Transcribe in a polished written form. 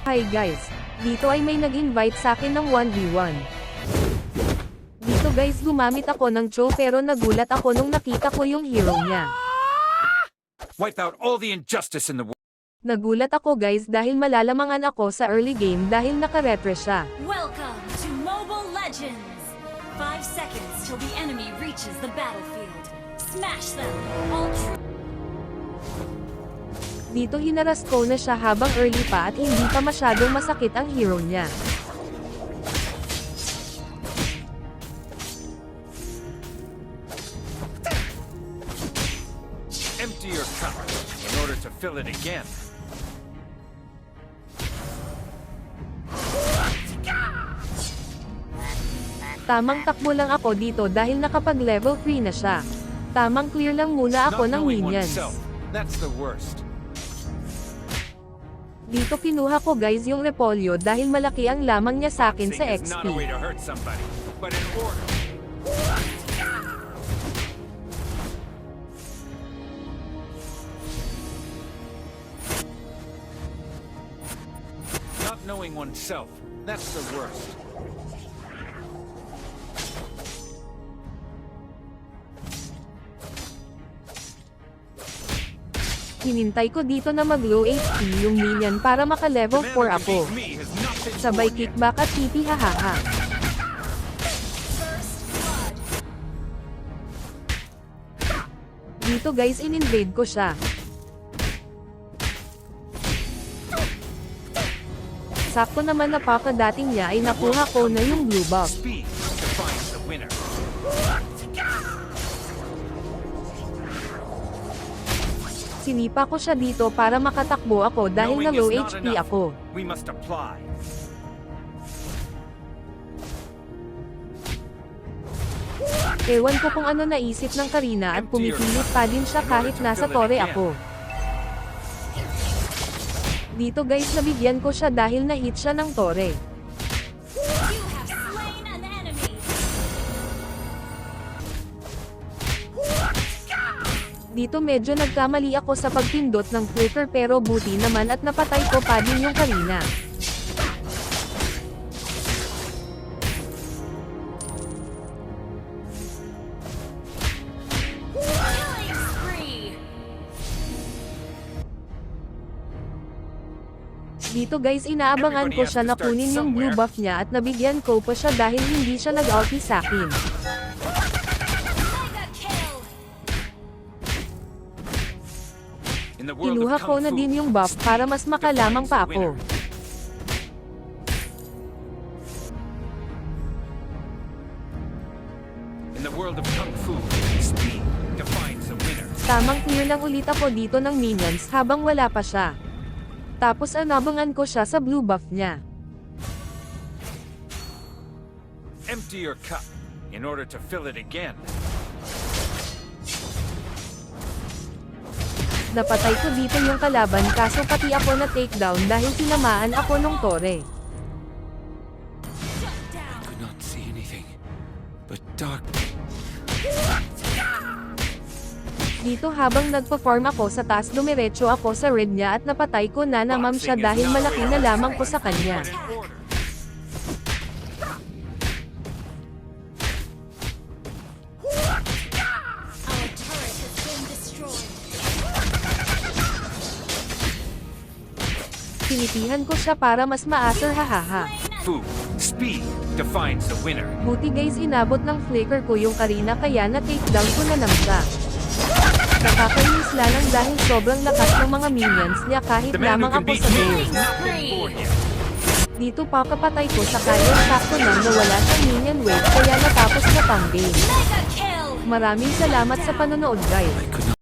Hi guys, dito ay may nag-invite sa akin ng 1v1. Dito guys gumamit ako ng Cho pero nagulat ako nung nakita ko yung hero niya. Wipe out all the injustice in the world. Nagulat ako guys dahil malalamangan ako sa early game dahil naka-refresh siya. Welcome to Mobile Legends! 5 seconds till the enemy reaches the battlefield. Smash them! All true. Dito hinaras ko na siya habang early pa at hindi pa masyadong masakit ang hero niya. Empty your cup in order to fill it again. Tamang takbo lang ako dito dahil nakapag level 3 na siya. Tamang clear lang muna ako Not ng knowing minions. oneself, that's the worst. Dito kinuha ko guys yung repolyo dahil malaki ang lamang niya sa akin sa Sing is not a way XP. to hurt somebody, but in order. Not knowing oneself, that's the worst. Hinintay ko dito na mag low HP yung minion para maka level The man 4 who can ako. beat me has not been Sabay born yet. kickback at TP hahaha. First blood. Dito guys in-invade ko siya. Sakto naman na pakadating niya ay nakuha ko na yung blue buff. Speed defines the winner. Sinipa ko siya dito para makatakbo ako dahil na Knowing low is not HP enough. ako. We must apply. Ewan ko kung ano naisip ng Karina at pumipilit pa din siya kahit nasa tore ako. Dito guys nabigyan ko siya dahil na-hit siya ng tore. You have slain an enemy. Dito medyo nagkamali ako sa pagpindot ng flicker pero buti naman at napatay ko pa din yung Karina. Killing spree. Dito guys inaabangan ko siya na kunin yung blue buff niya at nabigyan ko pa siya dahil hindi siya nag-ulti sa akin. Mega kill. In the world Kinuha of ko Kung na Fu, din yung buff para mas makalamang pa ako. In the world of Kung Fu, speed defines the winner. Tamang clear lang ulit ako dito ng minions habang wala pa siya. Tapos anabangan ko siya sa blue buff niya. Empty your cup in order to fill it again. Napatay ko dito yung kalaban kaso pati ako na takedown dahil tinamaan ako nung tore. Shut down. Could not see anything but dark. Dito habang nagpa-farm ako sa taas dumiretso ako sa red niya at napatay ko na naman siya dahil malaki na lamang ko sa kanya. Our turret has been destroyed. Sinipihan ko siya para mas maasar hahaha. Fu, speed defines the winner. Buti guys inabot ng flicker ko yung Karina kaya na takedown ko na lang siya. Nakakainis lang dahil sobrang lakas ng mga minions niya kahit The man who lamang can ako beat sa me goal. has not been born yet. Dito pa kapatay ko sa kanya sakto lang na wala siyang minion wave kaya natapos na pang game. Mega kill. Maraming salamat sa panonood guys. I could not